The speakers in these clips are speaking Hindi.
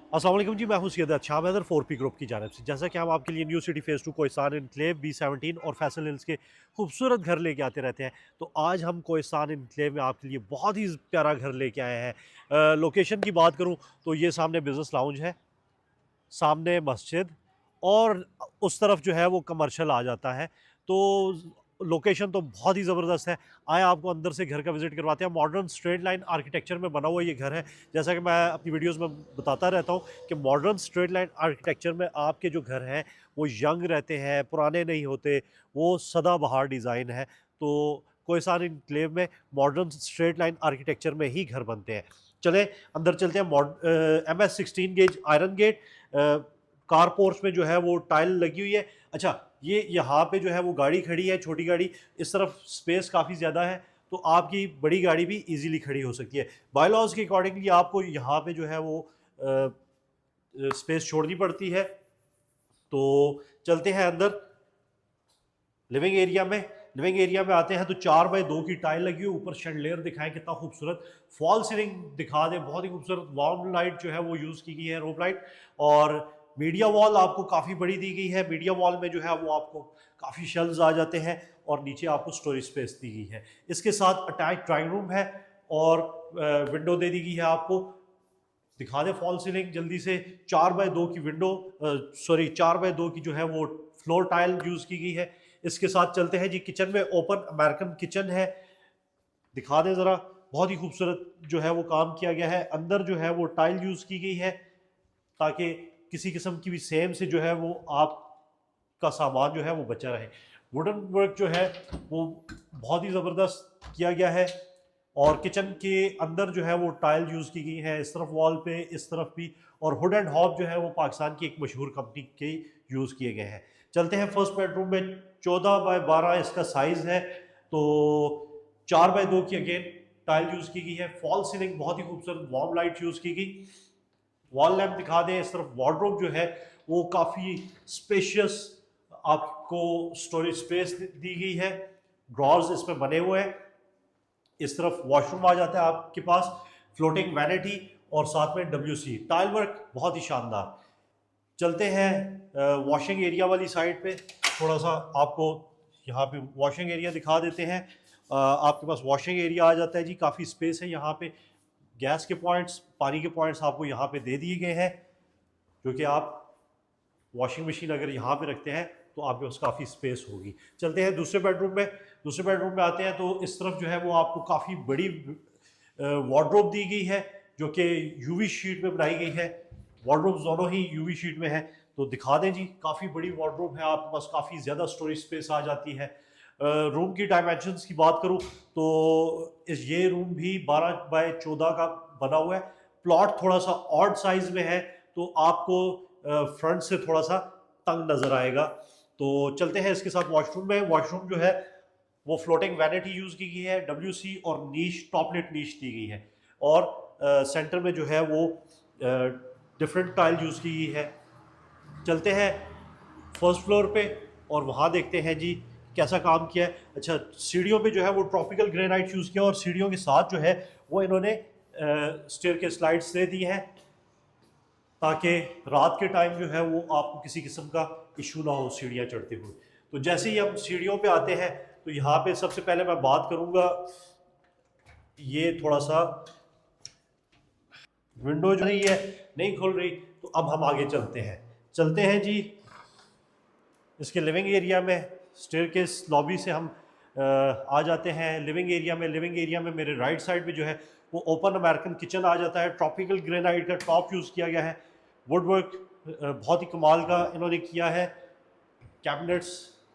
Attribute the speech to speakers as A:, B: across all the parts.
A: अस्सलाम वालेकुम जी, मैं हूं सैयद अच्छा मैदर 4P ग्रुप की जानिब से। जैसा कि हम आपके लिए new city phase 2 Kohistan enclave B17 और फैसल हिल्स के खूबसूरत घर लेके आते रहते हैं, तो आज हम कोहिस्तान इनक्लेव में आपके लिए बहुत ही प्यारा घर लेके आए हैं। लोकेशन की बात करूं तो ये सामने बिज़नेस लाउंज है, सामने मस्जिद और उस तरफ जो है वो कमर्शियल आ जाता है। तो लोकेशन तो बहुत ही ज़बरदस्त है। आए आपको अंदर से घर का विज़िट करवाते हैं। मॉडर्न स्ट्रेट लाइन आर्किटेक्चर में बना हुआ ये घर है। जैसा कि मैं अपनी वीडियोज़ में बताता रहता हूँ कि मॉडर्न स्ट्रेट लाइन आर्किटेक्चर में आपके जो घर हैं वो यंग रहते हैं, पुराने नहीं होते, वो सदाबहार डिज़ाइन है। तो कोहिस्तान इनक्लेव में मॉडर्न स्ट्रेट लाइन आर्किटेक्चर में ही घर बनते हैं। चलें अंदर चलते हैं। MS16 gauge iron gate, car porch में जो है वो टाइल लगी हुई है। अच्छा, ये यहाँ पे जो है वो गाड़ी खड़ी है, छोटी गाड़ी, इस तरफ स्पेस काफ़ी ज़्यादा है, तो आपकी बड़ी गाड़ी भी इजीली खड़ी हो सकती है। बाय लॉज के अकॉर्डिंगली आपको यहाँ पे जो है वो स्पेस छोड़नी पड़ती है। तो चलते हैं अंदर लिविंग एरिया में। लिविंग एरिया में आते हैं तो 4x2 की टाइल लगी हुई, ऊपर शेंडलियर दिखाएं कितना खूबसूरत, फॉल सीलिंग दिखा दें बहुत ही खूबसूरत, वार्म लाइट जो है वो यूज़ की गई है, रोप लाइट। और मीडिया वॉल आपको काफ़ी बड़ी दी गई है। मीडिया वॉल में जो है वो आपको काफ़ी शेल्व्स आ जाते हैं और नीचे आपको स्टोरेज स्पेस दी गई है। इसके साथ अटैच ड्राइंग रूम है और विंडो दे दी गई है आपको। दिखा दें फॉल सीलिंग जल्दी से। 4x2 की विंडो, सॉरी 4x2 की जो है वो फ्लोर टाइल यूज़ की गई है। इसके साथ चलते हैं जी किचन में। ओपन अमेरिकन किचन है, दिखा दें ज़रा, बहुत ही खूबसूरत जो है वो काम किया गया है। अंदर जो है वो टाइल यूज़ की गई है ताकि किसी किस्म की भी सेम से जो है वो आपका सामान जो है वो बचा रहे। वुडन वर्क जो है वो बहुत ही ज़बरदस्त किया गया है। और किचन के अंदर जो है वो टाइल यूज़ की गई है, इस तरफ वॉल पे, इस तरफ भी। और हुड एंड हॉब जो है वो पाकिस्तान की एक मशहूर कंपनी के यूज़ किए गए हैं। चलते हैं फर्स्ट बेडरूम में। 14x12 इसका साइज़ है। तो 4x2 की अगेन टाइल यूज़ की गई है। फॉल सीलिंग बहुत ही खूबसूरत, वार्म लाइट यूज़ की गई। वॉल लैम्प दिखा दें। इस तरफ वार्डरोब जो है वो काफ़ी स्पेशियस आपको स्टोरेज स्पेस दी गई है, ड्रॉर्स इसमें बने हुए हैं। इस तरफ वॉशरूम आ जाता है आपके पास, फ्लोटिंग वैनिटी और साथ में WC टाइल वर्क बहुत ही शानदार। चलते हैं वॉशिंग एरिया वाली साइड पे। थोड़ा सा आपको यहाँ पे वॉशिंग एरिया दिखा देते हैं। आपके पास वॉशिंग एरिया आ जाता है जी, काफ़ी स्पेस है यहाँ पे। गैस के पॉइंट्स, पानी के पॉइंट्स आपको यहाँ पे दे दिए गए हैं, जो कि आप वॉशिंग मशीन अगर यहाँ पे रखते हैं तो आपके पास काफ़ी स्पेस होगी। चलते हैं दूसरे बेडरूम में। दूसरे बेडरूम में आते हैं तो इस तरफ जो है वो आपको काफ़ी बड़ी वार्डरोब दी गई है, जो कि यूवी शीट में बनाई गई है। वार्डरोब दोनों ही यूवी शीट में है। तो दिखा दें जी, काफ़ी बड़ी वार्डरोब है, आपके पास काफ़ी ज़्यादा स्टोरेज स्पेस आ जाती है। रूम की डायमेंशंस की बात करूं तो ये रूम भी 12x14 का बना हुआ है। प्लॉट थोड़ा सा ऑड साइज में है, तो आपको फ्रंट से थोड़ा सा तंग नजर आएगा। तो चलते हैं इसके साथ वॉशरूम में। वॉशरूम जो है वो फ्लोटिंग वैनिटी यूज की गई है, WC और नीश, टॉपलेट नीश दी गई है। और सेंटर में जो है वो डिफरेंट टाइल यूज की गई है। चलते हैं फर्स्ट फ्लोर पे और वहाँ देखते हैं जी कैसा काम किया है। अच्छा, सीढ़ियों पे जो है वो ट्रॉपिकल ग्रेनाइट यूज़ किया और सीढ़ियों के साथ जो है वो इन्होंने स्टेयर के स्लाइड्स दे दी हैं ताकि रात के टाइम जो है वो आपको किसी किस्म का इशू ना हो सीढ़ियाँ चढ़ते हुए। तो जैसे ही हम सीढ़ियों पे आते हैं तो यहाँ पे सबसे पहले मैं बात करूँगा, ये थोड़ा सा विंडो जो नहीं है, नहीं खुल रही, तो अब हम आगे चलते हैं। चलते हैं जी इसके लिविंग एरिया में। स्टेयरकेस लॉबी से हम आ जाते हैं लिविंग एरिया में। लिविंग एरिया में मेरे राइट साइड पे जो है वो ओपन अमेरिकन किचन आ जाता है। ट्रॉपिकल ग्रेनाइट का टॉप यूज़ किया गया है। वुड वर्क बहुत ही कमाल का इन्होंने किया है। कैबिनेट्स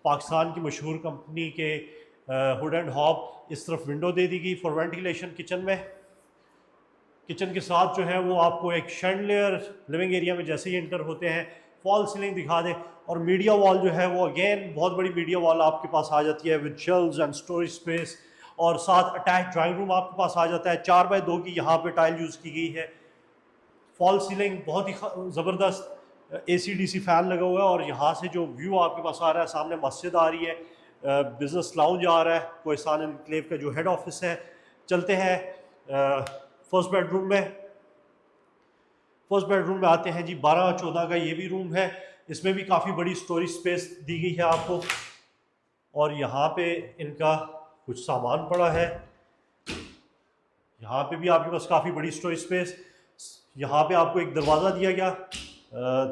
A: पाकिस्तान की मशहूर कंपनी के हुड एंड हॉब। इस तरफ विंडो दे दी गई फॉर वेंटिलेशन किचन में। किचन के साथ जो है वो आपको एक शैंडलियर लिविंग एरिया में जैसे ही एंटर होते हैं। फॉल सीलिंग दिखा दें। और मीडिया वॉल जो है वो अगेन बहुत बड़ी मीडिया वॉल आपके पास आ जाती है with shelves and storage space. और साथ अटैच ड्राइंग रूम आपके पास आ जाता है। 4x2 की यहाँ पे टाइल यूज़ की गई है। फॉल सीलिंग बहुत ही ज़बरदस्त, AC/DC फ़ैन लगा हुआ है। और यहाँ से जो व्यू आपके पास आ रहा है, सामने मस्जिद आ रही है, बिजनेस लाउंज आ रहा है, कोहिस्तान एनक्लेव का जो हेड ऑफिस है। चलते हैं फर्स्ट बेडरूम में। फर्स्ट बेडरूम में आते हैं जी, 12-14 का ये भी रूम है। इसमें भी काफ़ी बड़ी स्टोरेज स्पेस दी गई है आपको, और यहाँ पे इनका कुछ सामान पड़ा है। यहाँ पे भी आपके पास काफ़ी बड़ी स्टोरेज स्पेस। यहाँ पे आपको एक दरवाज़ा दिया गया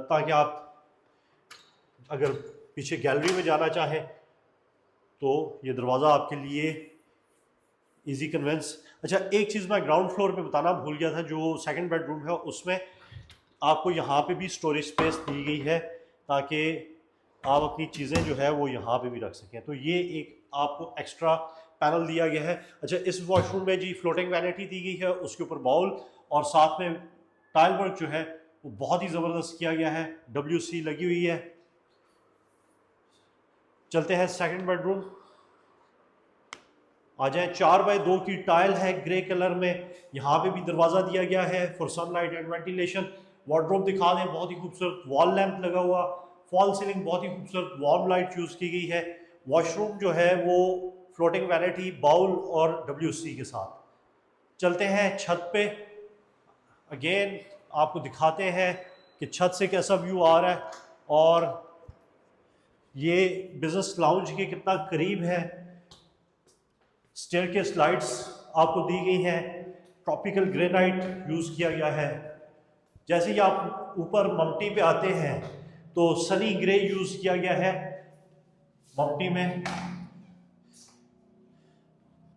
A: ताकि आप अगर पीछे गैलरी में जाना चाहें तो ये दरवाज़ा आपके लिए इजी कन्वेंस। अच्छा, एक चीज़ मैं ग्राउंड फ्लोर पे बताना भूल गया था, जो सेकंड बेडरूम है उसमें आपको यहाँ पे भी स्टोरेज स्पेस दी गई है ताकि आप अपनी चीज़ें जो है वो यहाँ पे भी रख सकें। तो ये एक आपको एक्स्ट्रा पैनल दिया गया है। अच्छा, इस वॉशरूम में जी फ्लोटिंग वैनिटी दी गई है, उसके ऊपर बाउल, और साथ में टाइल वर्क जो है वो बहुत ही ज़बरदस्त किया गया है, WC लगी हुई है। चलते हैं सेकंड बेडरूम, आ जाए। 4x2 की टाइल है ग्रे कलर में। यहाँ पे भी दरवाज़ा दिया गया है for sunlight and ventilation. Wardrobe दिखा दें, बहुत ही खूबसूरत वॉल लैंप लगा हुआ, फॉल सीलिंग, बहुत ही खूबसूरत वार्म लाइट यूज़ की गई है। वॉशरूम जो है वो फ्लोटिंग वैनिटी, बाउल और WC के साथ। चलते हैं छत पे, अगेन आपको दिखाते हैं कि छत से कैसा व्यू आ रहा है और ये बिजनेस लाउंज के कितना करीब है। स्टेयर के स्लाइड्स आपको दी गई हैं, ट्रॉपिकल ग्रेनाइट यूज़ किया गया है। जैसे ही आप ऊपर मम्टी पे आते हैं तो सनी ग्रे यूज़ किया गया है मम्टी में।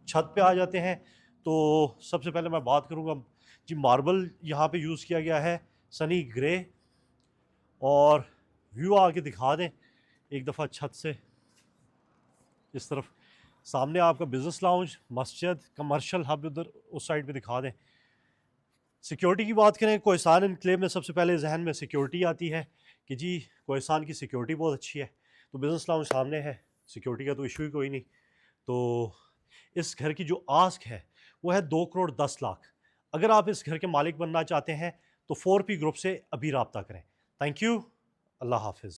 A: छत पे आ जाते हैं तो सबसे पहले मैं बात करूँगा जी, मार्बल यहाँ पे यूज़ किया गया है, सनी ग्रे। और व्यू आके दिखा दें एक दफ़ा छत से इस तरफ, सामने आपका बिजनेस लाउंज, मस्जिद, कमर्शियल हब उधर उस साइड पे दिखा दें। सिक्योरिटी की बात करें, कोहिस्तान एनक्लेव में सबसे पहले जहन में सिक्योरिटी आती है कि जी कोहिस्तान की सिक्योरिटी बहुत अच्छी है। तो बिजनेस लाउंज सामने है, सिक्योरिटी का तो इशू ही कोई नहीं। तो इस घर की जो आस्क है वो है 2 करोड़ 10 लाख। अगर आप इस घर के मालिक बनना चाहते हैं तो 4P ग्रुप से अभी रब्ता करें। थैंक यू, अल्लाह हाफिज़।